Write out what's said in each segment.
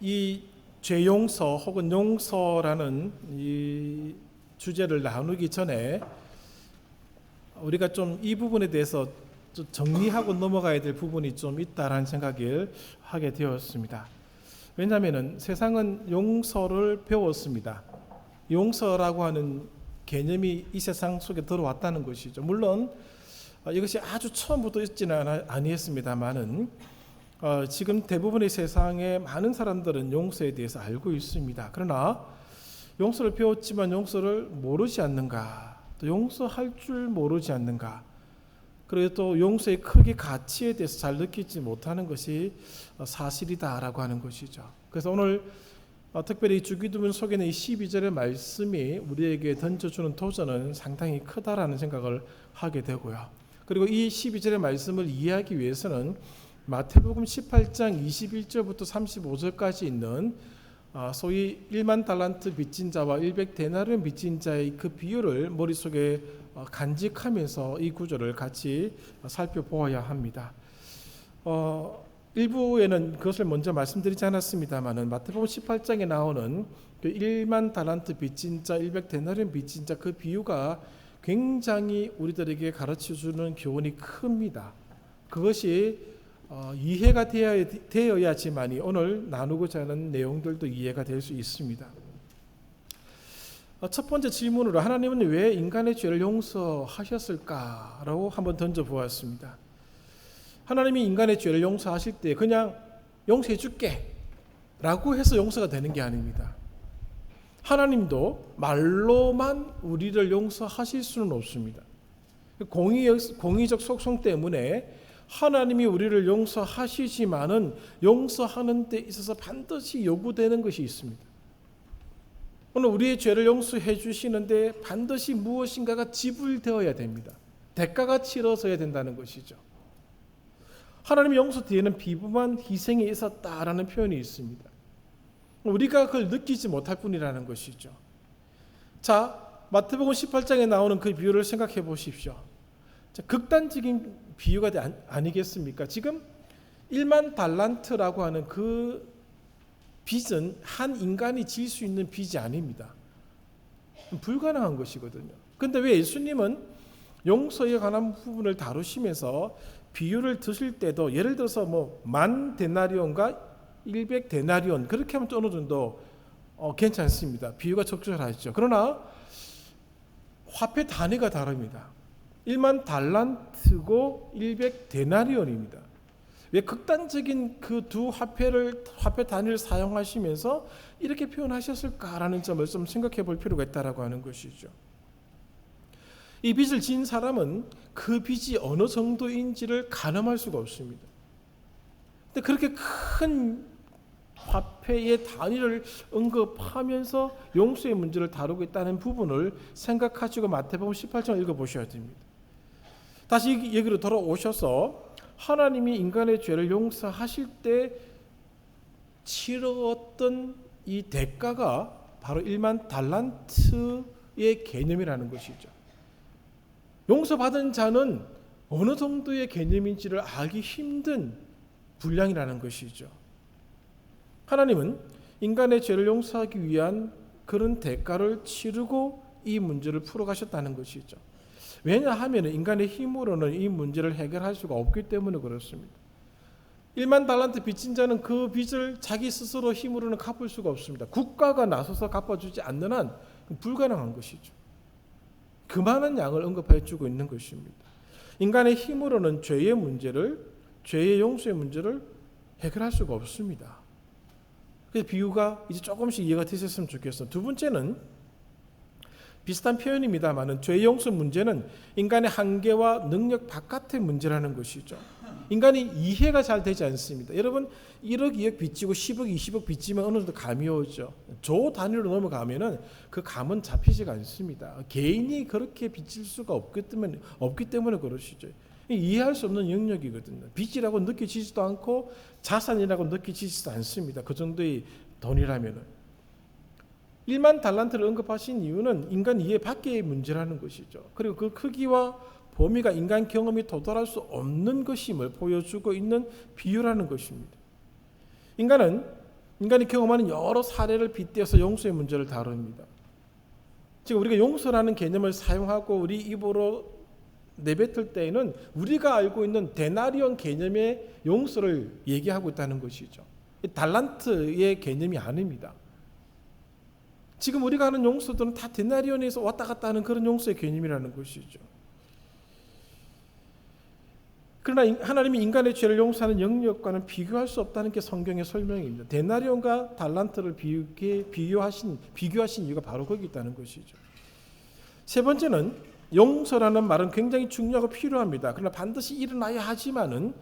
이 죄용서 혹은 용서라는 이 주제를 나누기 전에 우리가 좀 이 부분에 대해서 좀 정리하고 넘어가야 될 부분이 좀 있다라는 생각을 하게 되었습니다. 왜냐하면 세상은 용서를 배웠습니다. 용서라고 하는 개념이 이 세상 속에 들어왔다는 것이죠. 물론 이것이 아주 처음부터 있지는 아니었습니다만은 지금 대부분의 세상의 많은 사람들은 용서에 대해서 알고 있습니다. 그러나 용서를 배웠지만 용서를 모르지 않는가, 또 용서할 줄 모르지 않는가, 그리고 또 용서의 크기 가치에 대해서 잘 느끼지 못하는 것이 사실이다라고 하는 것이죠. 그래서 오늘 특별히 주기도문 속에 있는 이 12절의 말씀이 우리에게 던져주는 도전은 상당히 크다라는 생각을 하게 되고요. 그리고 이 12절의 말씀을 이해하기 위해서는 마태복음 18장 21절부터 35절까지 있는 소위 1만 달란트 빚진 자와 100데나리온 빚진 자의 그 비유를 머릿속에 간직하면서 이 구절을 같이 살펴보아야 합니다. 일부에는 그것을 먼저 말씀드리지 않았습니다만은 마태복음 18장에 나오는 그 1만 달란트 빚진 자, 100데나리온 빚진 자 그 비유가 굉장히 우리들에게 가르쳐주는 교훈이 큽니다. 그것이 이해가 되어야지만이 오늘 나누고자 하는 내용들도 이해가 될 수 있습니다. 첫 번째 질문으로 하나님은 왜 인간의 죄를 용서하셨을까라고 한번 던져보았습니다. 하나님이 인간의 죄를 용서하실 때 그냥 용서해 줄게 라고 해서 용서가 되는 게 아닙니다. 하나님도 말로만 우리를 용서하실 수는 없습니다. 공의적 속성 때문에 하나님이 우리를 용서하시지만은 용서하는 데 있어서 반드시 요구되는 것이 있습니다. 오늘 우리의 죄를 용서해 주시는데 반드시 무엇인가가 지불되어야 됩니다. 대가가 치러져야 된다는 것이죠. 하나님의 용서 뒤에는 비범한 희생이 있었다라는 표현이 있습니다. 우리가 그걸 느끼지 못할 뿐이라는 것이죠. 자, 마태복음 18장에 나오는 그 비유를 생각해 보십시오. 자, 극단적인 비유가 아니겠습니까? 지금 1만 달란트라고 하는 그 빚은 한 인간이 질 수 있는 빚이 아닙니다. 불가능한 것이거든요. 그런데 왜 예수님은 용서에 관한 부분을 다루시면서 비유를 드실 때도 예를 들어서 뭐 10,000데나리온과 100데나리온 그렇게 하면 어느 정도 괜찮습니다. 비유가 적절하죠. 그러나 화폐 단위가 다릅니다. 1만 달란트고 100데나리온입니다. 왜 극단적인 그 두 화폐 단위를 사용하시면서 이렇게 표현하셨을까라는 점을 좀 생각해 볼 필요가 있다라고 하는 것이죠. 이 빚을 진 사람은 그 빚이 어느 정도인지를 가늠할 수가 없습니다. 근데 그렇게 큰 화폐의 단위를 언급하면서 용서의 문제를 다루고 있다는 부분을 생각하시고 마태복음 18장을 읽어보셔야 됩니다. 다시 여기로 돌아오셔서 하나님이 인간의 죄를 용서하실 때 치렀던 이 대가가 바로 1만 달란트의 개념이라는 것이죠. 용서받은 자는 어느 정도의 개념인지를 알기 힘든 분량이라는 것이죠. 하나님은 인간의 죄를 용서하기 위한 그런 대가를 치르고 이 문제를 풀어가셨다는 것이죠. 왜냐하면 인간의 힘으로는 이 문제를 해결할 수가 없기 때문에 그렇습니다. 1만 달란트 빚진 자는 그 빚을 자기 스스로 힘으로는 갚을 수가 없습니다. 국가가 나서서 갚아주지 않는 한 불가능한 것이죠. 그만한 양을 언급해 주고 있는 것입니다. 인간의 힘으로는 죄의 용서의 문제를 해결할 수가 없습니다. 그래서 비유가 이제 조금씩 이해가 되셨으면 좋겠어요. 두 번째는 비슷한 표현입니다만은 죄의 용서 문제는 인간의 한계와 능력 바깥의 문제라는 것이죠. 인간이 이해가 잘 되지 않습니다. 여러분 1억, 2억 빚지고 10억, 20억 빚지면 어느 정도 감이 오죠. 조 단위로 넘어가면은 그 감은 잡히지가 않습니다. 개인이 그렇게 빚질 수가 없기 때문에 그러시죠. 이해할 수 없는 영역이거든요. 빚이라고 느껴지지도 않고 자산이라고 느껴지지도 않습니다. 그 정도의 돈이라면은. 1만 달란트를 언급하신 이유는 인간 이해 밖의 문제라는 것이죠. 그리고 그 크기와 범위가 인간 경험이 도달할 수 없는 것임을 보여주고 있는 비유라는 것입니다. 인간이 경험하는 여러 사례를 빗대어서 용서의 문제를 다룹니다. 지금 우리가 용서라는 개념을 사용하고 우리 입으로 내뱉을 때에는 우리가 알고 있는 데나리온 개념의 용서를 얘기하고 있다는 것이죠. 달란트의 개념이 아닙니다. 지금 우리가 하는 용서들은 다 데나리온에서 왔다 갔다 하는 그런 용서의 개념이라는 것이죠. 그러나 하나님이 인간의 죄를 용서하는 영역과는 비교할 수 없다는 게 성경의 설명입니다. 데나리온과 달란트를 비교하신 이유가 바로 거기 있다는 것이죠. 세 번째는 용서라는 말은 굉장히 중요하고 필요합니다. 그러나 반드시 일어나야 하지만은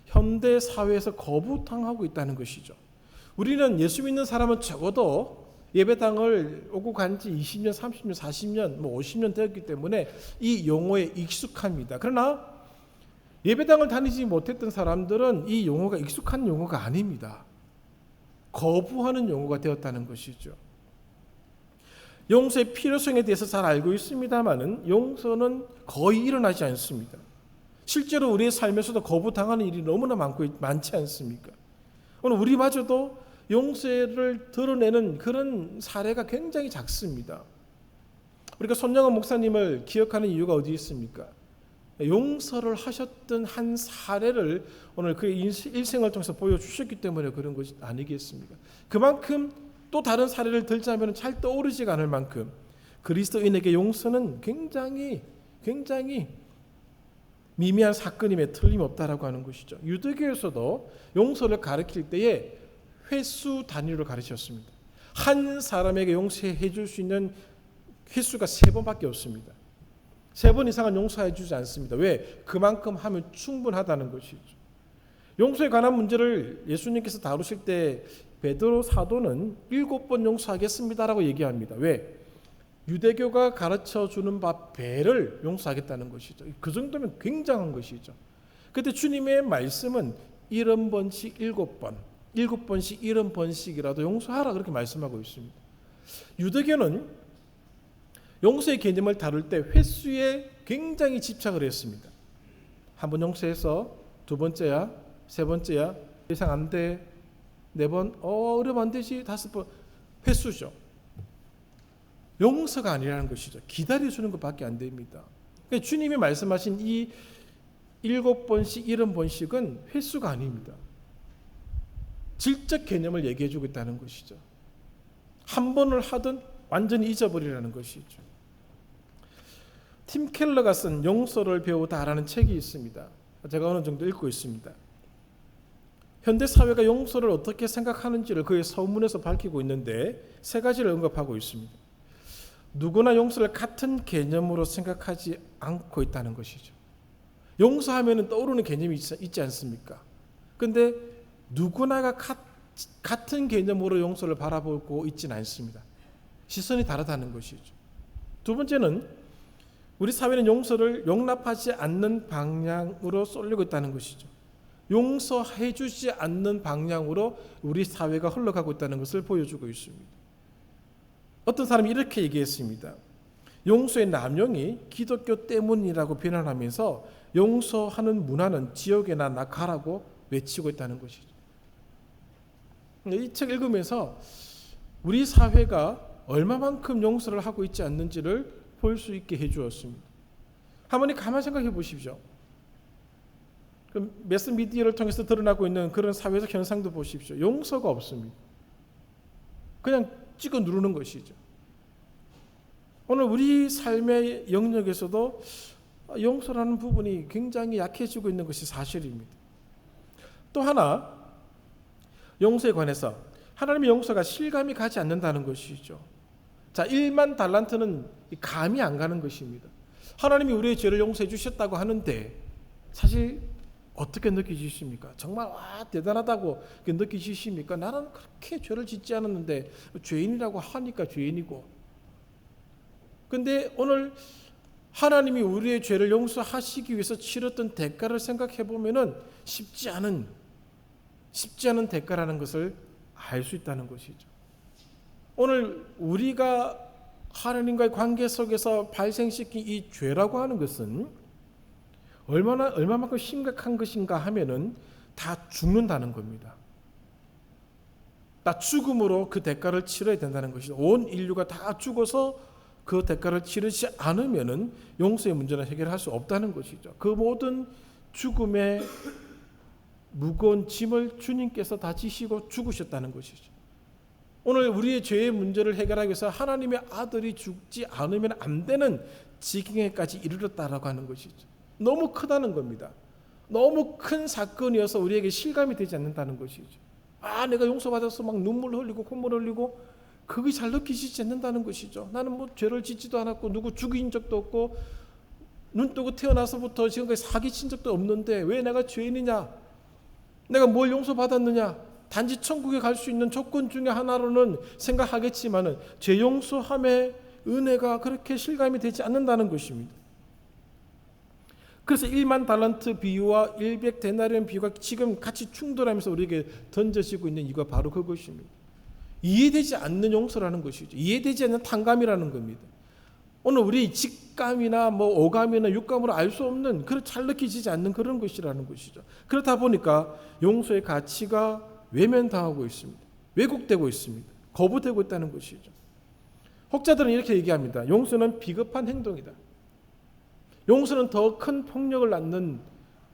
현대 사회에서 거부당하고 있다는 것이죠. 우리는 예수 믿는 사람은 적어도 예배당을 오고 간 지 20년, 30년, 40년, 50년 되었기 때문에 이 용어에 익숙합니다. 그러나 예배당을 다니지 못했던 사람들은 이 용어가 익숙한 용어가 아닙니다. 거부하는 용어가 되었다는 것이죠. 용서의 필요성에 대해서 잘 알고 있습니다만은 용서는 거의 일어나지 않습니다. 실제로 우리의 삶에서도 거부당하는 일이 너무나 많지 않습니까? 오늘 우리마저도 용서를 드러내는 그런 사례가 굉장히 작습니다. 우리가 손영원 목사님을 기억하는 이유가 어디 있습니까? 용서를 하셨던 한 사례를 오늘 그의 일생을 통해서 보여주셨기 때문에 그런 것이 아니겠습니까? 그만큼 또 다른 사례를 들자면 잘 떠오르지가 않을 만큼 그리스도인에게 용서는 굉장히 미미한 사건임에 틀림없다라고 하는 것이죠. 유대교에서도 용서를 가르칠 때에 횟수 단위로 가르쳤습니다. 한 사람에게 용서해 줄 수 있는 횟수가 3번밖에 없습니다. 3번 이상은 용서해 주지 않습니다. 왜? 그만큼 하면 충분하다는 것이죠. 용서에 관한 문제를 예수님께서 다루실 때 베드로 사도는 7번 용서하겠습니다라고 얘기합니다. 왜? 유대교가 가르쳐 주는 바 배를 용서하겠다는 것이죠. 그 정도면 굉장한 것이죠. 그때 주님의 말씀은 70번씩 7번, 7번씩 70번씩이라도 용서하라 그렇게 말씀하고 있습니다. 유대교는 용서의 개념을 다룰 때 횟수에 굉장히 집착을 했습니다. 한 번 용서해서 2번째야, 3번째야, 이상 안 돼, 4번, 어려면 안 되지, 5번, 횟수죠. 용서가 아니라는 것이죠. 기다려주는 것밖에 안 됩니다. 그러니까 주님이 말씀하신 이 7번씩 70번씩은 횟수가 아닙니다. 질적 개념을 얘기해주고 있다는 것이죠. 한 번을 하든 완전히 잊어버리라는 것이죠. 팀 켈러가 쓴 용서를 배우다라는 책이 있습니다. 제가 어느 정도 읽고 있습니다. 현대 사회가 용서를 어떻게 생각하는지를 그의 서문에서 밝히고 있는데 3가지를 언급하고 있습니다. 누구나 용서를 같은 개념으로 생각하지 않고 있다는 것이죠. 용서하면 떠오르는 개념이 있지 않습니까? 그런데 누구나가 같은 개념으로 용서를 바라보고 있지는 않습니다. 시선이 다르다는 것이죠. 2번째는 우리 사회는 용서를 용납하지 않는 방향으로 쏠리고 있다는 것이죠. 용서해 주지 않는 방향으로 우리 사회가 흘러가고 있다는 것을 보여주고 있습니다. 어떤 사람이 이렇게 얘기했습니다. 용서의 남용이 기독교 때문이라고 비난하면서 용서하는 문화는 지옥에나 가라고 외치고 있다는 것이죠. 이 책 읽으면서 우리 사회가 얼마만큼 용서를 하고 있지 않는지를 볼 수 있게 해주었습니다. 한번 가만히 생각해 보십시오. 매스미디어를 통해서 드러나고 있는 그런 사회적 현상도 보십시오. 용서가 없습니다. 그냥 찍어 누르는 것이죠. 오늘 우리 삶의 영역에서도 용서라는 부분이 굉장히 약해지고 있는 것이 사실입니다. 또 하나, 용서에 관해서 하나님의 용서가 실감이 가지 않는다는 것이죠. 자, 1만 달란트는 감이 안 가는 것입니다. 하나님이 우리의 죄를 용서해 주셨다고 하는데 사실 어떻게 느끼십니까? 정말 대단하다고 느끼십니까? 나는 그렇게 죄를 짓지 않았는데 죄인이라고 하니까 죄인이고. 그런데 오늘 하나님이 우리의 죄를 용서하시기 위해서 치렀던 대가를 생각해 보면은 쉽지 않은 대가라는 것을 알 수 있다는 것이죠. 오늘 우리가 하나님과의 관계 속에서 발생시킨 이 죄라고 하는 것은 얼마만큼 심각한 것인가 하면은 다 죽는다는 겁니다. 다 죽음으로 그 대가를 치러야 된다는 것이죠. 온 인류가 다 죽어서 그 대가를 치르지 않으면은 용서의 문제는 해결할 수 없다는 것이죠. 그 모든 죽음의 무거운 짐을 주님께서 다 지시고 죽으셨다는 것이죠. 오늘 우리의 죄의 문제를 해결하기 위해서 하나님의 아들이 죽지 않으면 안 되는 지경에까지 이르렀다라고 하는 것이죠. 너무 크다는 겁니다. 너무 큰 사건이어서 우리에게 실감이 되지 않는다는 것이죠. 내가 용서받아서 막 눈물 흘리고 콧물 흘리고 그게 잘 느끼지지 않는다는 것이죠. 나는 뭐 죄를 짓지도 않았고 누구 죽인 적도 없고 눈 뜨고 태어나서부터 지금까지 사기친 적도 없는데 왜 내가 죄인이냐? 내가 뭘 용서받았느냐? 단지 천국에 갈 수 있는 조건 중에 하나로는 생각하겠지만은 죄 용서함의 은혜가 그렇게 실감이 되지 않는다는 것입니다. 그래서 1만 달란트 비유와 100데나리온 비유가 지금 같이 충돌하면서 우리에게 던져지고 있는 이유가 바로 그것입니다. 이해되지 않는 용서라는 것이죠. 이해되지 않는 탕감이라는 겁니다. 오늘 우리 직감이나 뭐 오감이나 육감으로 알 수 없는 그런 잘 느끼지지 않는 그런 것이라는 것이죠. 그렇다 보니까 용서의 가치가 외면당하고 있습니다. 왜곡되고 있습니다. 거부되고 있다는 것이죠. 혹자들은 이렇게 얘기합니다. 용서는 비겁한 행동이다. 용서는 더 큰 폭력을 낳는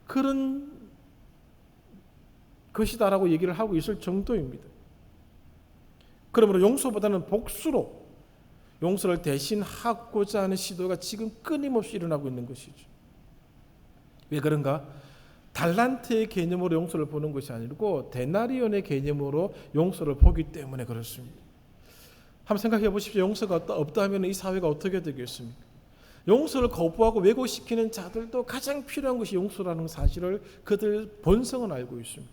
그런 것이다라고 얘기를 하고 있을 정도입니다. 그러므로 용서보다는 복수로 용서를 대신하고자 하는 시도가 지금 끊임없이 일어나고 있는 것이죠. 왜 그런가? 달란트의 개념으로 용서를 보는 것이 아니고 데나리온의 개념으로 용서를 보기 때문에 그렇습니다. 한번 생각해 보십시오. 용서가 없다 하면 이 사회가 어떻게 되겠습니까? 용서를 거부하고 왜곡시키는 자들도 가장 필요한 것이 용서라는 사실을 그들 본성은 알고 있습니다.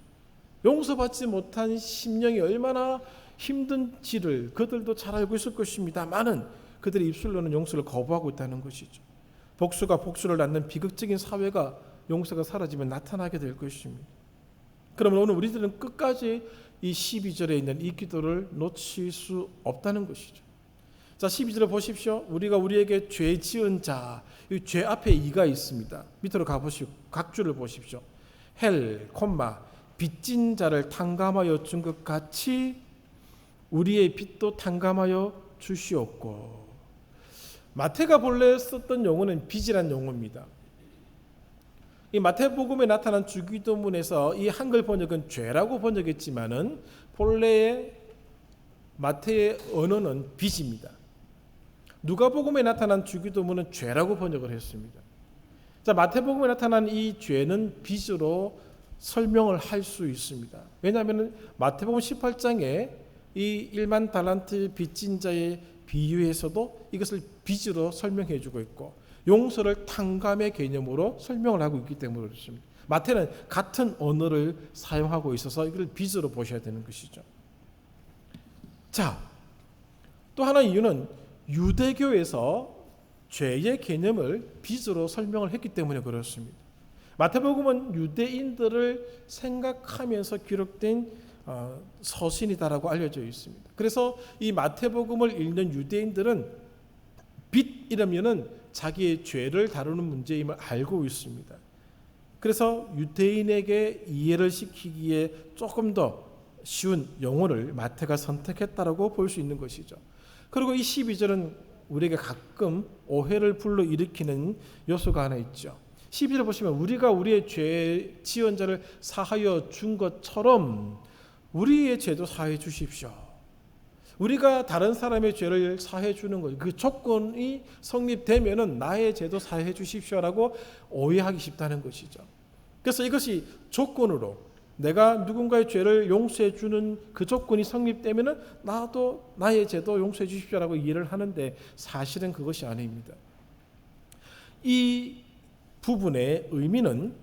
용서받지 못한 심령이 얼마나 힘든지를 그들도 잘 알고 있을 것입니다만은 그들의 입술로는 용서를 거부하고 있다는 것이죠. 복수가 복수를 낳는 비극적인 사회가 용서가 사라지면 나타나게 될 것입니다. 그러면 오늘 우리들은 끝까지 이 12절에 있는 이 기도를 놓칠 수 없다는 것이죠. 자, 12절을 보십시오. 우리가 우리에게 죄 지은 자, 이 죄 앞에 이가 있습니다. 밑으로 가보시고 각 줄을 보십시오. 헬, 빚진 자를 탕감하여 준 것 같이 우리의 빚도 탕감하여 주시옵고. 마태가 본래 썼던 용어는 빚이란 용어입니다. 이 마태복음에 나타난 주기도문에서 이 한글 번역은 죄라고 번역했지만은 본래의 마태의 언어는 빚입니다. 누가복음에 나타난 주기도문은 죄라고 번역을 했습니다. 자, 마태복음에 나타난 이 죄는 빚으로 설명을 할 수 있습니다. 왜냐하면 마태복음 18장에 이 1만 달란트 빚진 자의 비유에서도 이것을 빚으로 설명해 주고 있고 용서를 탕감의 개념으로 설명을 하고 있기 때문에 그렇습니다. 마태는 같은 언어를 사용하고 있어서 이걸 빚으로 보셔야 되는 것이죠. 자, 또 하나 이유는 유대교에서 죄의 개념을 빚으로 설명을 했기 때문에 그렇습니다. 마태복음은 유대인들을 생각하면서 기록된 서신이다라고 알려져 있습니다. 그래서 이 마태복음을 읽는 유대인들은 빚이라면은 자기의 죄를 다루는 문제임을 알고 있습니다. 그래서 유대인에게 이해를 시키기에 조금 더 쉬운 용어를 마태가 선택했다라고 볼 수 있는 것이죠. 그리고 이 12절은 우리에게 가끔 오해를 불러일으키는 요소가 하나 있죠. 12절 보시면 우리가 우리의 죄 지은 자를 사하여 준 것처럼 우리의 죄도 사해 주십시오. 우리가 다른 사람의 죄를 사해 주는 것, 그 조건이 성립되면은 나의 죄도 사해 주십시오라고 오해하기 쉽다는 것이죠. 그래서 이것이 조건으로 내가 누군가의 죄를 용서해 주는 그 조건이 성립되면은 나도 나의 죄도 용서해 주십시오라고 이해를 하는데 사실은 그것이 아닙니다. 이 부분의 의미는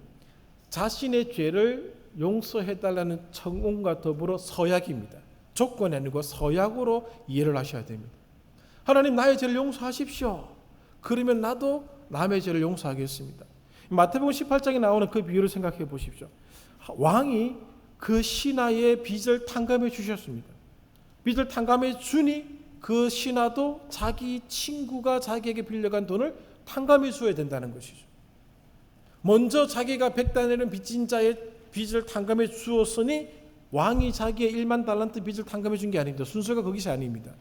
자신의 죄를 용서해달라는 청원과 더불어 서약입니다. 조건이 아니고 서약으로 이해를 하셔야 됩니다. 하나님 나의 죄를 용서하십시오. 그러면 나도 남의 죄를 용서하겠습니다. 마태복음 18장에 나오는 그 비유를 생각해 보십시오. 왕이 그 신하의 빚을 탕감해 주셨습니다. 빚을 탕감해 주니 그 신하도 자기 친구가 자기에게 빌려간 돈을 탕감해 줘야 된다는 것이죠. 먼저 자기가 100데나리온 빚진 자의 빚을 탕감해 주었으니 왕이 자기의 1만 달란트 빚을 탕감해 준 게 아닙니다. 순서가 거기서 아닙니다.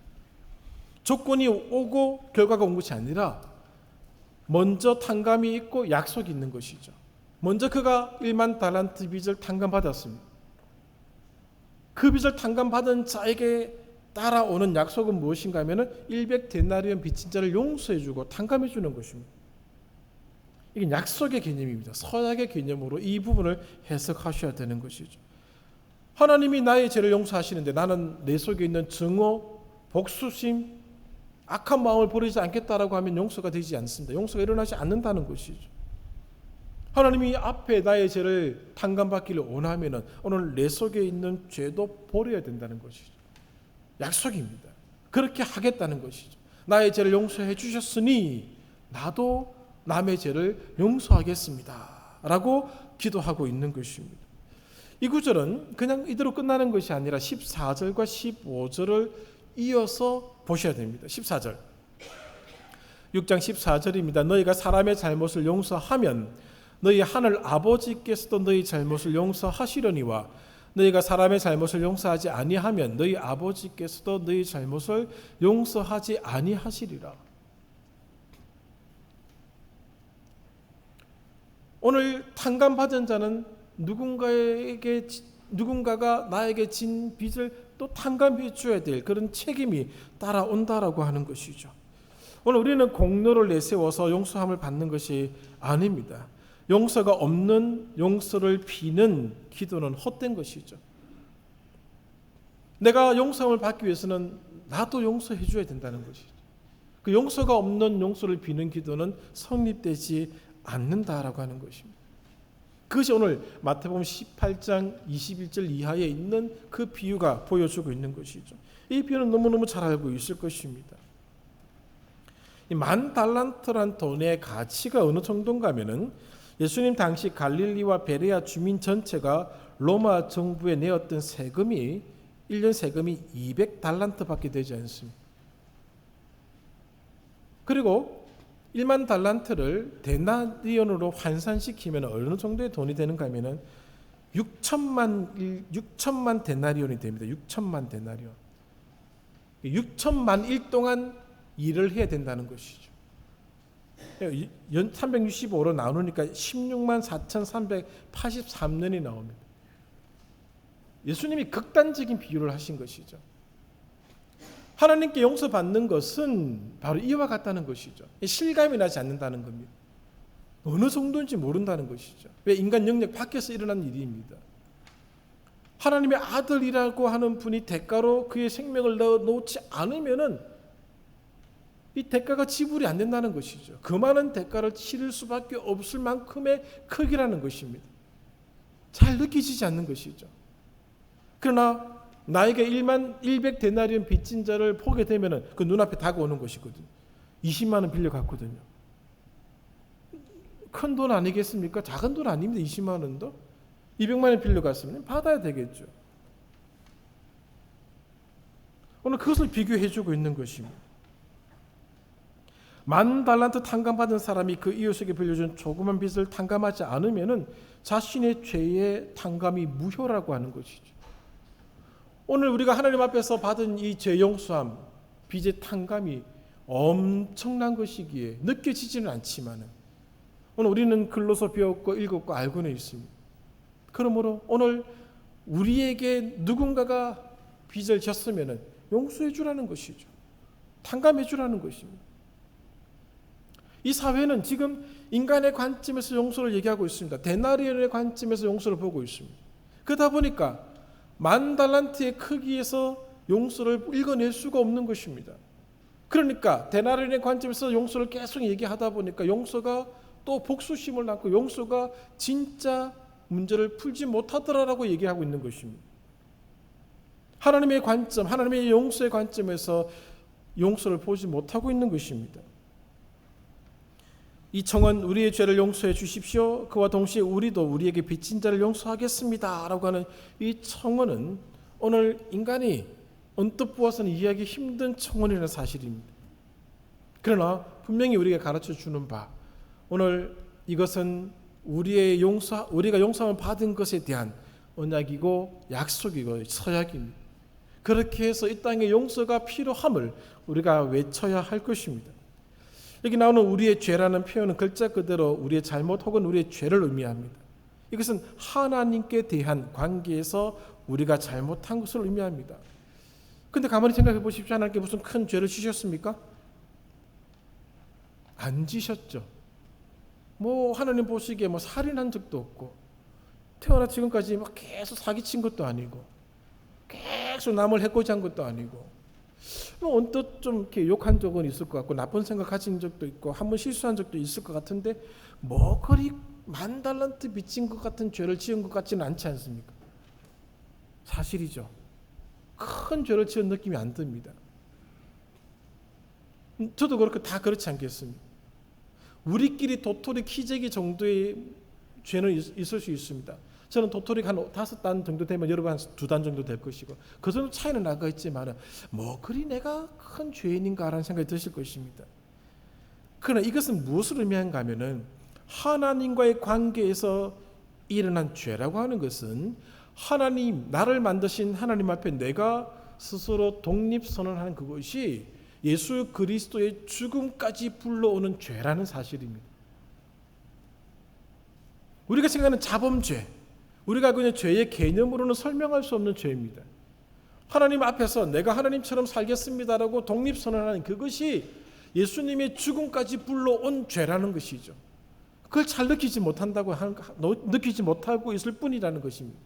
조건이 오고 결과가 온 것이 아니라 먼저 탕감이 있고 약속이 있는 것이죠. 먼저 그가 1만 달란트 빚을 탕감받았습니다. 그 빚을 탕감받은 자에게 따라오는 약속은 무엇인가 하면 100데나리온 빚진 자를 용서해주고 탕감해주는 것입니다. 이게 약속의 개념입니다. 서약의 개념으로 이 부분을 해석하셔야 되는 것이죠. 하나님이 나의 죄를 용서하시는데 나는 내 속에 있는 증오, 복수심, 악한 마음을 버리지 않겠다라고 하면 용서가 되지 않습니다. 용서가 일어나지 않는다는 것이죠. 하나님이 앞에 나의 죄를 탕감받기를 원하면 오늘 내 속에 있는 죄도 버려야 된다는 것이죠. 약속입니다. 그렇게 하겠다는 것이죠. 나의 죄를 용서해 주셨으니 나도 남의 죄를 용서하겠습니다 라고 기도하고 있는 것입니다. 이 구절은 그냥 이대로 끝나는 것이 아니라 14절과 15절을 이어서 보셔야 됩니다. 14절 6장 14절입니다. 너희가 사람의 잘못을 용서하면 너희 하늘 아버지께서도 너희 잘못을 용서하시려니와 너희가 사람의 잘못을 용서하지 아니하면 너희 아버지께서도 너희 잘못을 용서하지 아니하시리라. 오늘 탕감받은 자는 누군가가 나에게 진 빚을 또 탕감해 줘야 될 그런 책임이 따라온다라고 하는 것이죠. 오늘 우리는 공로를 내세워서 용서함을 받는 것이 아닙니다. 용서가 없는 용서를 비는 기도는 헛된 것이죠. 내가 용서함을 받기 위해서는 나도 용서해 줘야 된다는 것이죠. 그 용서가 없는 용서를 비는 기도는 성립되지 않는다라고 하는 것입니다. 그것이 오늘 마태복음 18장 21절 이하에 있는 그 비유가 보여주고 있는 것이죠. 이 비유는 너무너무 잘 알고 있을 것입니다. 이 10,000달란트란 돈의 가치가 어느 정도인가 하면은 예수님 당시 갈릴리와 베레아 주민 전체가 로마 정부에 내었던 세금이 1년 세금이 200달란트밖에 되지 않습니다. 그리고 1만 달란트를 데나리온으로 환산시키면 어느 정도의 돈이 되는가 하면 6천만 데나리온이 됩니다. 6천만 데나리온. 6천만 일 동안 일을 해야 된다는 것이죠. 365로 나누니까 16만 4,383년이 나옵니다. 예수님이 극단적인 비유를 하신 것이죠. 하나님께 용서받는 것은 바로 이와 같다는 것이죠. 실감이 나지 않는다는 겁니다. 어느 정도인지 모른다는 것이죠. 왜? 인간 영역 밖에서 일어난 일입니다. 하나님의 아들이라고 하는 분이 대가로 그의 생명을 넣지 않으면은 이 대가가 지불이 안 된다는 것이죠. 그 많은 대가를 치를 수밖에 없을 만큼의 크기라는 것입니다. 잘 느끼지지 않는 것이죠. 그러나 나에게 100데나리온 빚진 자를 보게 되면 그 눈앞에 다가오는 것이거든요. 20만 원 빌려갔거든요. 큰 돈 아니겠습니까? 작은 돈 아닙니다. 20만 원도. 200만 원 빌려갔으면 받아야 되겠죠. 오늘 그것을 비교해 주고 있는 것입니다. 10,000달란트 탕감받은 사람이 그 이웃에게 빌려준 조그만 빚을 탕감하지 않으면 자신의 죄의 탕감이 무효라고 하는 것이죠. 오늘 우리가 하나님 앞에서 받은 이 죄 용서함, 빚의 탕감이 엄청난 것이기에 느껴지지는 않지만 오늘 우리는 글로서 배웠고 읽었고 알고는 있습니다. 그러므로 오늘 우리에게 누군가가 빚을 졌으면 용서해 주라는 것이죠. 탕감해 주라는 것입니다. 이 사회는 지금 인간의 관점에서 용서를 얘기하고 있습니다. 데나리온의 관점에서 용서를 보고 있습니다. 그러다 보니까 10,000달란트의 크기에서 용서를 읽어낼 수가 없는 것입니다. 그러니까 데나리온의 관점에서 용서를 계속 얘기하다 보니까 용서가 또 복수심을 낳고 용서가 진짜 문제를 풀지 못하더라라고 얘기하고 있는 것입니다. 하나님의 관점, 하나님의 용서의 관점에서 용서를 보지 못하고 있는 것입니다. 이 청은 우리의 죄를 용서해 주십시오. 그와 동시에 우리도 우리에게 빚진 자를 용서하겠습니다 라고 하는 이 청원은 오늘 인간이 언뜻 보아서는 이해하기 힘든 청원이라는 사실입니다. 그러나 분명히 우리가 가르쳐 주는 바, 오늘 이것은 우리가 용서함을 받은 것에 대한 언약이고 약속이고 서약입니다. 그렇게 해서 이 땅에 용서가 필요함을 우리가 외쳐야 할 것입니다. 여기 나오는 우리의 죄라는 표현은 글자 그대로 우리의 잘못 혹은 우리의 죄를 의미합니다. 이것은 하나님께 대한 관계에서 우리가 잘못한 것을 의미합니다. 근데 가만히 생각해 보십시오. 하나님께 무슨 큰 죄를 지셨습니까? 안 지셨죠. 하나님 보시기에 살인한 적도 없고, 태어나 지금까지 계속 사기친 것도 아니고, 계속 남을 해코지 한 것도 아니고, 언뜻 좀 이렇게 욕한 적은 있을 것 같고, 나쁜 생각 가진 적도 있고, 한번 실수한 적도 있을 것 같은데, 그리 10,000달란트 빚진 것 같은 죄를 지은 것 같지는 않지 않습니까? 사실이죠. 큰 죄를 지은 느낌이 안 듭니다. 저도 그렇게 다 그렇지 않겠습니까? 우리끼리 도토리 키재기 정도의 죄는 있을 수 있습니다. 저는 도토리 한 5단 정도 되면 여러분 한 2단 정도 될 것이고, 그 정도 차이는 나가 있지만 그리 내가 큰 죄인인가라는 생각이 드실 것입니다. 그러나 이것은 무엇을 의미하는가 하면은, 하나님과의 관계에서 일어난 죄라고 하는 것은 하나님, 나를 만드신 하나님 앞에 내가 스스로 독립선언하는 그것이 예수 그리스도의 죽음까지 불러오는 죄라는 사실입니다. 우리가 생각하는 자범죄, 우리가 알고 있는 죄의 개념으로는 설명할 수 없는 죄입니다. 하나님 앞에서 내가 하나님처럼 살겠습니다라고 독립선언하는 그것이 예수님의 죽음까지 불러온 죄라는 것이죠. 그걸 잘 느끼지 못하고 있을 뿐이라는 것입니다.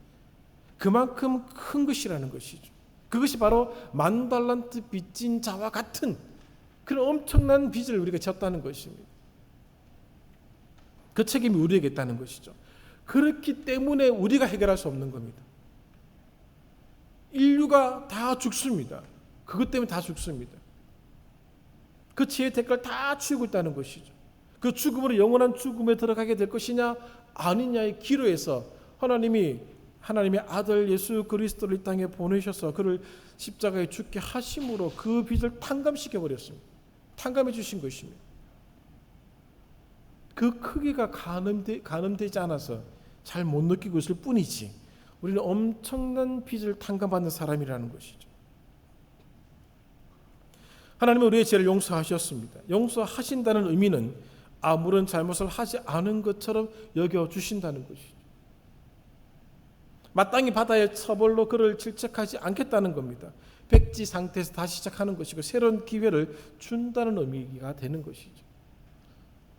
그만큼 큰 것이라는 것이죠. 그것이 바로 10,000달란트 빚진 자와 같은 그런 엄청난 빚을 우리가 졌다는 것입니다. 그 책임이 우리에게 있다는 것이죠. 그렇기 때문에 우리가 해결할 수 없는 겁니다. 인류가 다 죽습니다. 그것 때문에 다 죽습니다. 그 죄의 대가를 다 치우고 있다는 것이죠. 그 죽음으로 영원한 죽음에 들어가게 될 것이냐 아니냐의 기로에서 하나님의 아들 예수 그리스도를 이 땅에 보내셔서 그를 십자가에 죽게 하심으로 그 빚을 탕감시켜 버렸습니다. 탕감해 주신 것입니다. 그 크기가 가늠되지 않아서 잘 못 느끼고 있을 뿐이지, 우리는 엄청난 빚을 탕감받는 사람이라는 것이죠. 하나님은 우리의 죄를 용서하셨습니다. 용서하신다는 의미는 아무런 잘못을 하지 않은 것처럼 여겨주신다는 것이죠. 마땅히 받아야 할 처벌로 그를 질책하지 않겠다는 겁니다. 백지 상태에서 다시 시작하는 것이고 새로운 기회를 준다는 의미가 되는 것이죠.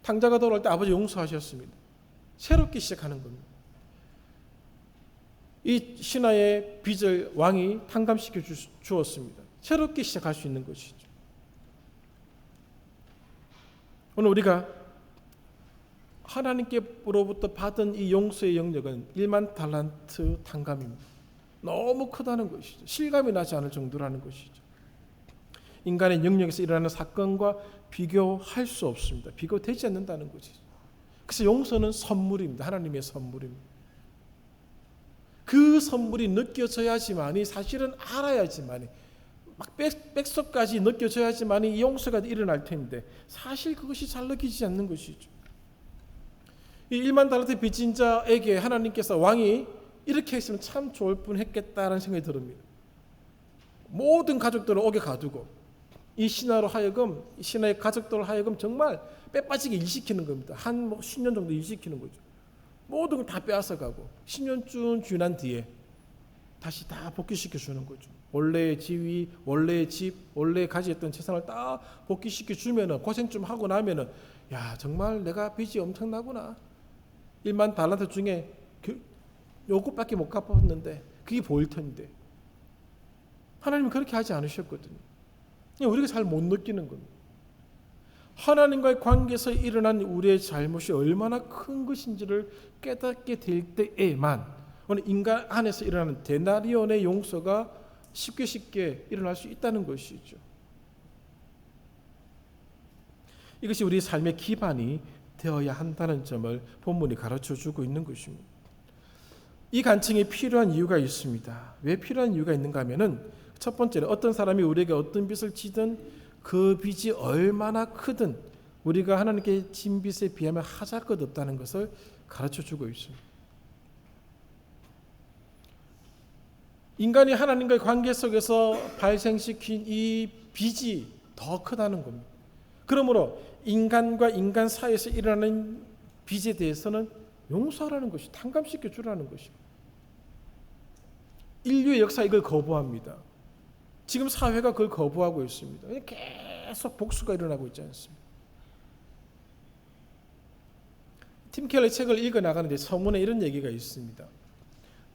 탕자가 돌아올 때 아버지 용서하셨습니다. 새롭게 시작하는 겁니다. 이 신하의 빚을 왕이 탕감시켜 주었습니다. 새롭게 시작할 수 있는 것이죠. 오늘 우리가 하나님께로부터 받은 이 용서의 영역은 10,000달란트 탕감입니다. 너무 크다는 것이죠. 실감이 나지 않을 정도라는 것이죠. 인간의 영역에서 일어나는 사건과 비교할 수 없습니다. 비교되지 않는다는 것이죠. 그래서 용서는 선물입니다. 하나님의 선물입니다. 그 선물이 느껴져야지만이, 사실은 알아야지만이, 백석까지 느껴져야지만이 이 용서가 일어날 텐데 사실 그것이 잘 느끼지 않는 것이죠. 이 10,000달란트 빚진 자에게 하나님께서 왕이 이렇게 했으면 참 좋을 뻔했겠다라는 생각이 듭니다. 모든 가족들을 옥에 가두고 이 신하로 하여금, 이 신하의 가족들을 하여금 정말 빼빠지게 일시키는 겁니다. 한 10년 정도 일시키는 거죠. 모든 걸 다 빼앗아가고 10년쯤 지난 뒤에 다시 다 복귀시켜 주는 거죠. 원래의 지위, 원래의 집, 원래 가지했던 재산을 다 복귀시켜 주면은, 고생 좀 하고 나면은, 야 정말 내가 빚이 엄청나구나. 10,000달란트 중에 요것밖에 못 갚았는데 그게 보일 텐데, 하나님은 그렇게 하지 않으셨거든요. 우리가 잘 못 느끼는 겁니다. 하나님과의 관계에서 일어난 우리의 잘못이 얼마나 큰 것인지를 깨닫게 될 때에만 오늘 인간 안에서 일어나는 데나리온의 용서가 쉽게 일어날 수 있다는 것이죠. 이것이 우리 삶의 기반이 되어야 한다는 점을 본문이 가르쳐주고 있는 것입니다. 이 간증이 필요한 이유가 있습니다. 왜 필요한 이유가 있는가 하면은, 첫 번째는 어떤 사람이 우리에게 어떤 빚을 지든 그 빚이 얼마나 크든 우리가 하나님께 진 빚에 비하면 하잘 것 없다는 것을 가르쳐주고 있습니다. 인간이 하나님과의 관계 속에서 발생시킨 이 빚이 더 크다는 겁니다. 그러므로 인간과 인간 사이에서 일어나는 빚에 대해서는 용서하라는 것이, 탕감시켜 주라는 것입니다. 인류의 역사 이걸 거부합니다. 지금 사회가 그걸 거부하고 있습니다. 계속 복수가 일어나고 있지 않습니까? 팀 켈러의 책을 읽어 나가는데 서문에 이런 얘기가 있습니다.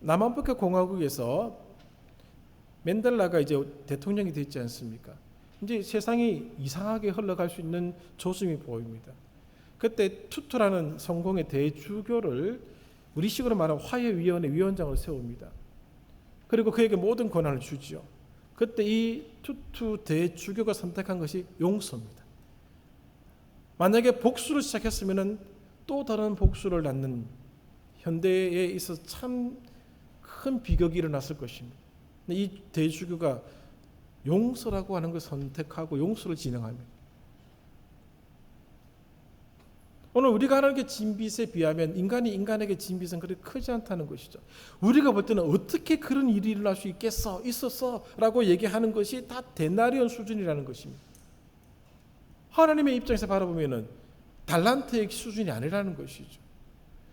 남아프리카 공화국에서 맨델라가 이제 대통령이 됐지 않습니까? 이제 세상이 이상하게 흘러갈 수 있는 조짐이 보입니다. 그때 투투라는 성공의 대주교를 우리식으로 말하면 화해위원회 위원장으로 세웁니다. 그리고 그에게 모든 권한을 주지요. 그때 이 투투 대주교가 선택한 것이 용서입니다. 만약에 복수를 시작했으면 또 다른 복수를 낳는 현대에 있어서 참 큰 비극이 일어났을 것입니다. 이 대주교가 용서라고 하는 것을 선택하고 용서를 진행합니다. 오늘 우리가 하는 게 진 빚에 비하면 인간이 인간에게 진 빚은 그렇게 크지 않다는 것이죠. 우리가 볼 때는 어떻게 그런 일이 일어날 수 있었어 라고 얘기하는 것이 다 데나리온 수준이라는 것입니다. 하나님의 입장에서 바라보면 달란트의 수준이 아니라는 것이죠.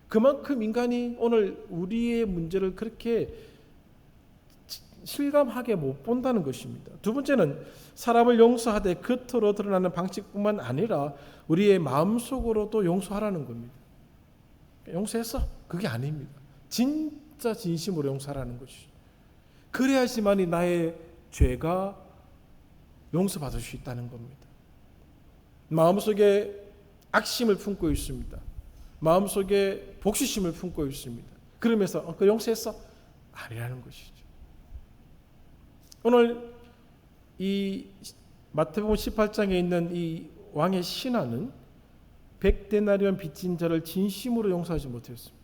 그만큼 인간이 오늘 우리의 문제를 그렇게 실감하게 못 본다는 것입니다. 두 번째는 사람을 용서하되 겉으로 드러나는 방식뿐만 아니라 우리의 마음속으로도 용서하라는 겁니다. 용서했어? 그게 아닙니다. 진짜 진심으로 용서하라는 것이죠. 그래야지만이 나의 죄가 용서받을 수 있다는 겁니다. 마음속에 악심을 품고 있습니다. 마음속에 복수심을 품고 있습니다. 그러면서 그 용서했어? 아니라는 것이죠. 오늘 이 마태복음 18장에 있는 이 왕의 신하는 100데나리온 빚진 자를 진심으로 용서하지 못했습니다.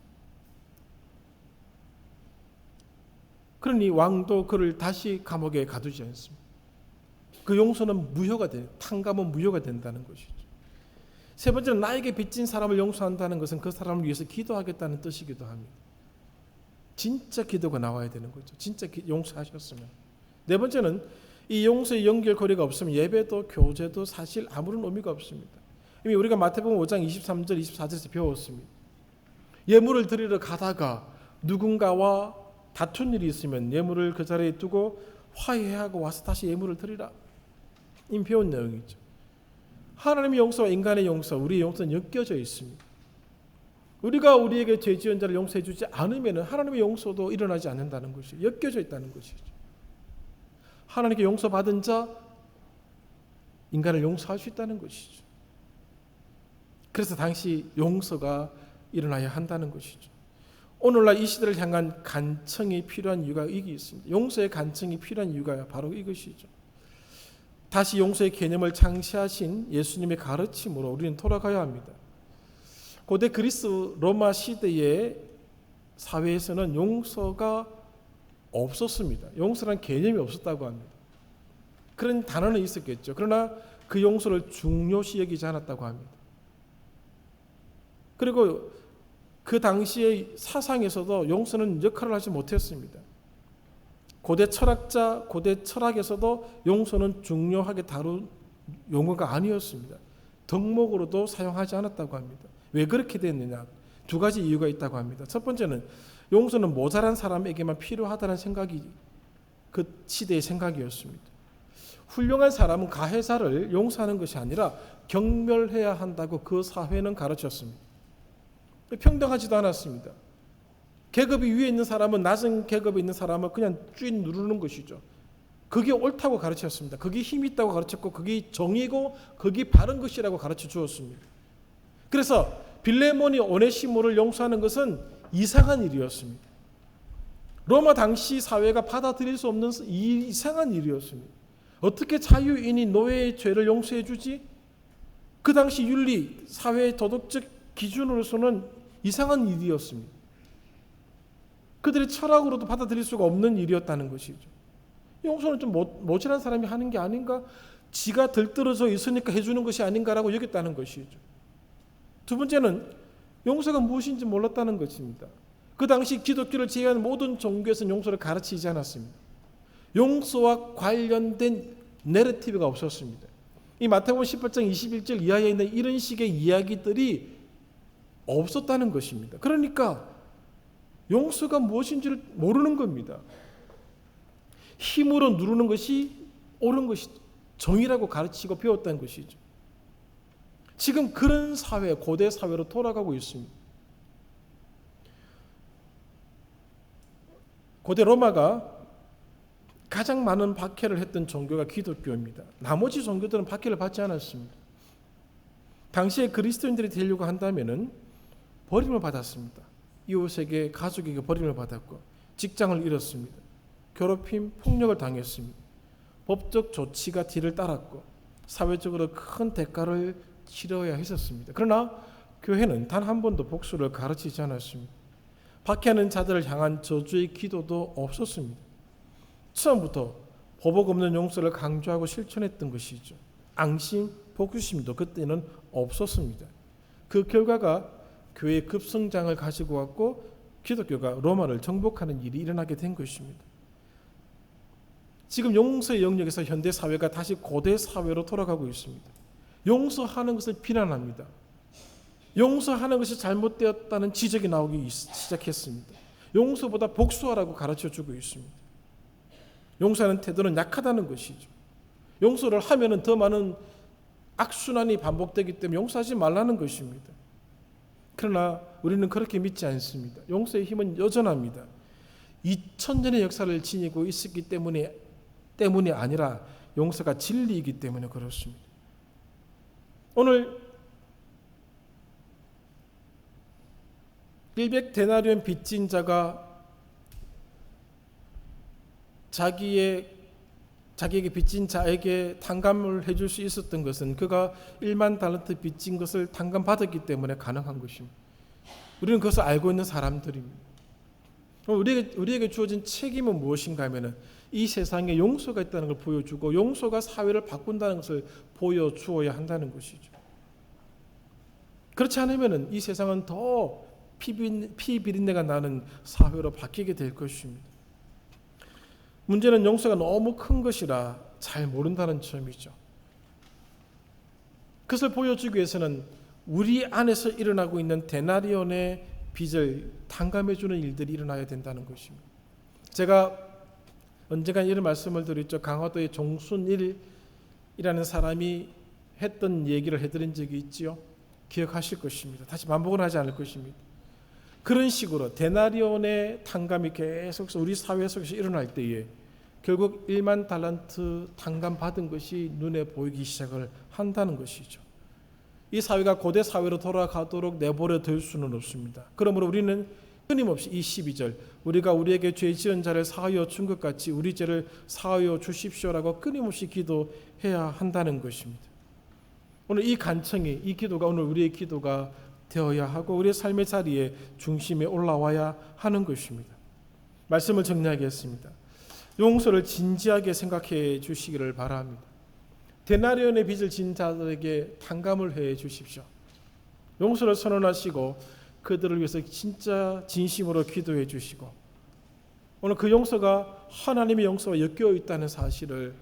그러니 왕도 그를 다시 감옥에 가두지 않습니다. 그 용서는 무효가 돼요. 탕감은 무효가 된다는 것이죠. 세 번째는 나에게 빚진 사람을 용서한다는 것은 그 사람을 위해서 기도하겠다는 뜻이기도 합니다. 진짜 기도가 나와야 되는 거죠. 진짜 용서하셨으면. 네 번째는 이 용서의 연결고리가 없으면 예배도 교제도 사실 아무런 의미가 없습니다. 이미 우리가 마태복음 5장 23절 24절에서 배웠습니다. 예물을 드리러 가다가 누군가와 다툰 일이 있으면 예물을 그 자리에 두고 화해하고 와서 다시 예물을 드리라. 이미 배운 내용이죠. 하나님의 용서와 인간의 용서, 우리의 용서는 엮여져 있습니다. 우리가 우리에게 죄 지은 자를 용서해 주지 않으면 하나님의 용서도 일어나지 않는다는 것이 엮여져 있다는 것이죠. 하나님께 용서받은 자 인간을 용서할 수 있다는 것이죠. 그래서 당시 용서가 일어나야 한다는 것이죠. 오늘날 이 시대를 향한 간청이 필요한 이유가 이게 있습니다. 용서의 간청이 필요한 이유가 바로 이것이죠. 다시 용서의 개념을 창시하신 예수님의 가르침으로 우리는 돌아가야 합니다. 고대 그리스 로마 시대의 사회에서는 용서가 없었습니다. 용서란 개념이 없었다고 합니다. 그런 단어는 있었겠죠. 그러나 그 용서를 중요시 여기지 않았다고 합니다. 그리고 그 당시의 사상에서도 용서는 역할을 하지 못했습니다. 고대 철학자, 고대 철학에서도 용서는 중요하게 다룬 용어가 아니었습니다. 덕목으로도 사용하지 않았다고 합니다. 왜 그렇게 됐느냐? 두 가지 이유가 있다고 합니다. 첫 번째는 용서는 모자란 사람에게만 필요하다는 생각이 그 시대의 생각이었습니다. 훌륭한 사람은 가해자를 용서하는 것이 아니라 경멸해야 한다고 그 사회는 가르쳤습니다. 평등하지도 않았습니다. 계급이 위에 있는 사람은 낮은 계급에 있는 사람을 그냥 쭉 누르는 것이죠. 그게 옳다고 가르쳤습니다. 그게 힘이 있다고 가르쳤고 그게 정의고 그게 바른 것이라고 가르쳐 주었습니다. 그래서 빌레몬이 오네시모를 용서하는 것은 이상한 일이었습니다. 로마 당시 사회가 받아들일 수 없는 이상한 일이었습니다. 어떻게 자유인이 노예의 죄를 용서해 주지? 그 당시 윤리, 사회의 도덕적 기준으로서는 이상한 일이었습니다. 그들의 철학으로도 받아들일 수가 없는 일이었다는 것이죠. 용서는 좀 모질한 사람이 하는 게 아닌가? 지가 들떨어져 있으니까 해주는 것이 아닌가라고 여겼다는 것이죠. 두 번째는 용서가 무엇인지 몰랐다는 것입니다. 그 당시 기독교를 제외한 모든 종교에서는 용서를 가르치지 않았습니다. 용서와 관련된 내러티브가 없었습니다. 이 마태복음 18장 21절 이하에 있는 이런 식의 이야기들이 없었다는 것입니다. 그러니까 용서가 무엇인지를 모르는 겁니다. 힘으로 누르는 것이 옳은 것이 정의라고 가르치고 배웠다는 것이죠. 지금 그런 사회, 고대 사회로 돌아가고 있습니다. 고대 로마가 가장 많은 박해를 했던 종교가 기독교입니다. 나머지 종교들은 박해를 받지 않았습니다. 당시에 그리스도인들이 되려고 한다면은 버림을 받았습니다. 이웃에게, 가족에게 버림을 받았고 직장을 잃었습니다. 괴롭힘, 폭력을 당했습니다. 법적 조치가 뒤를 따랐고 사회적으로 큰 대가를 치러야 했었습니다. 그러나 교회는 단 한 번도 복수를 가르치지 않았습니다. 박해하는 자들을 향한 저주의 기도도 없었습니다. 처음부터 보복 없는 용서를 강조하고 실천했던 것이죠. 앙심, 복수심도 그때는 없었습니다. 그 결과가 교회의 급성장을 가지고 왔고 기독교가 로마를 정복하는 일이 일어나게 된 것입니다. 지금 용서의 영역에서 현대 사회가 다시 고대 사회로 돌아가고 있습니다. 용서하는 것을 비난합니다. 용서하는 것이 잘못되었다는 지적이 나오기 시작했습니다. 용서보다 복수하라고 가르쳐주고 있습니다. 용서하는 태도는 약하다는 것이죠. 용서를 하면 더 많은 악순환이 반복되기 때문에 용서하지 말라는 것입니다. 그러나 우리는 그렇게 믿지 않습니다. 용서의 힘은 여전합니다. 2000년의 역사를 지니고 있었기 때문이 아니라 용서가 진리이기 때문에 그렇습니다. 오늘 100데나리온 빚진 자가 자기에게 빚진 자에게 탕감을 해줄 수 있었던 것은 그가 1만 달란트 빚진 것을 탕감받았기 때문에 가능한 것입니다. 우리는 그것을 알고 있는 사람들입니다. 우리에게 주어진 책임은 무엇인가 하면 이 세상에 용서가 있다는 걸 보여주고 용서가 사회를 바꾼다는 것을 보여주어야 한다는 것이죠. 그렇지 않으면 이 세상은 더 피비린내가 나는 사회로 바뀌게 될 것입니다. 문제는 용서가 너무 큰 것이라 잘 모른다는 점이죠. 그것을 보여주기 위해서는 우리 안에서 일어나고 있는 데나리온의 빚을 탕감해주는 일들이 일어나야 된다는 것입니다. 제가 언젠가 이런 말씀을 드렸죠. 강화도의 종순일이라는 사람이 했던 얘기를 해드린 적이 있지요. 기억하실 것입니다. 다시 반복은 하지 않을 것입니다. 그런 식으로 데나리온의 탕감이 계속 우리 사회 속에서 일어날 때에 결국 1만 달란트 탕감 받은 것이 눈에 보이기 시작을 한다는 것이죠. 이 사회가 고대 사회로 돌아가도록 내버려 둘 수는 없습니다. 그러므로 우리는 끊임없이 이 12절 우리가 우리에게 죄 지은 자를 사하여 준 것 같이 우리 죄를 사하여 주십시오라고 끊임없이 기도해야 한다는 것입니다. 오늘 이 간청이 이 기도가 오늘 우리의 기도가 되어야 하고 우리의 삶의 자리에 중심에 올라와야 하는 것입니다. 말씀을 정리하겠습니다. 용서를 진지하게 생각해 주시기를 바랍니다. 데나리온의 빚을 진 자들에게 탕감을 해 주십시오. 용서를 선언하시고 그들을 위해서 진짜 진심으로 기도해 주시고 오늘 그 용서가 하나님의 용서와 엮여 있다는 사실을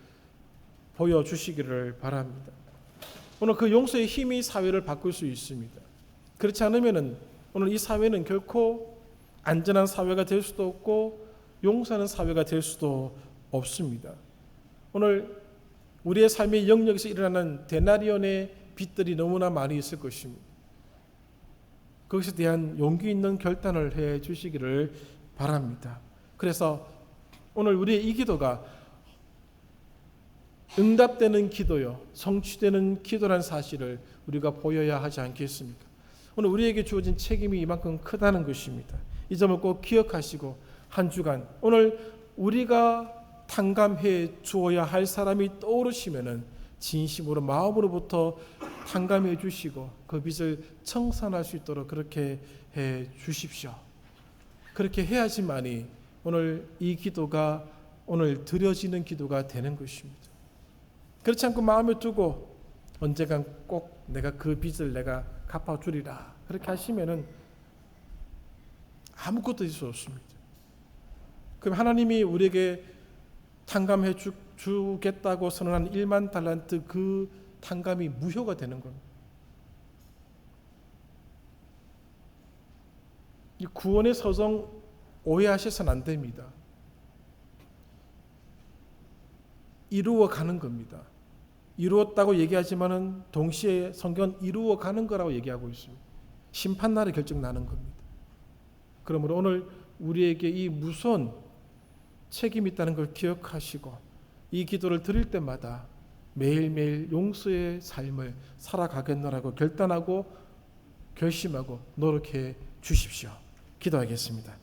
보여주시기를 바랍니다. 오늘 그 용서의 힘이 사회를 바꿀 수 있습니다. 그렇지 않으면 오늘 이 사회는 결코 안전한 사회가 될 수도 없고 용서하는 사회가 될 수도 없습니다. 오늘 우리의 삶의 영역에서 일어나는 데나리온의 빚들이 너무나 많이 있을 것입니다. 그것에 대한 용기 있는 결단을 해 주시기를 바랍니다. 그래서 오늘 우리의 이 기도가 응답되는 기도요, 성취되는 기도라는 사실을 우리가 보여야 하지 않겠습니까? 오늘 우리에게 주어진 책임이 이만큼 크다는 것입니다. 이 점을 꼭 기억하시고 한 주간 오늘 우리가 탕감해 주어야 할 사람이 떠오르시면은 진심으로 마음으로부터 탕감해 주시고 그 빚을 청산할 수 있도록 그렇게 해 주십시오. 그렇게 해야지만이 오늘 이 기도가 오늘 드려지는 기도가 되는 것입니다. 그렇지 않고 마음에 두고 언젠간 꼭 내가 그 빚을 내가 갚아주리라 그렇게 하시면은 아무것도 있을 수 없습니다. 그럼 하나님이 우리에게 탕감해 주겠다고 선언한 1만 달란트 그 탕감이 무효가 되는 겁니다. 이 구원의 서정 오해하셔서는 안 됩니다. 이루어가는 겁니다. 이루었다고 얘기하지만은 동시에 성경은 이루어가는 거라고 얘기하고 있습니다. 심판날에 결정나는 겁니다. 그러므로 오늘 우리에게 이 무서운 책임이 있다는 걸 기억하시고 이 기도를 드릴 때마다 매일매일 용서의 삶을 살아가겠노라고 결단하고 결심하고 노력해 주십시오. 기도하겠습니다.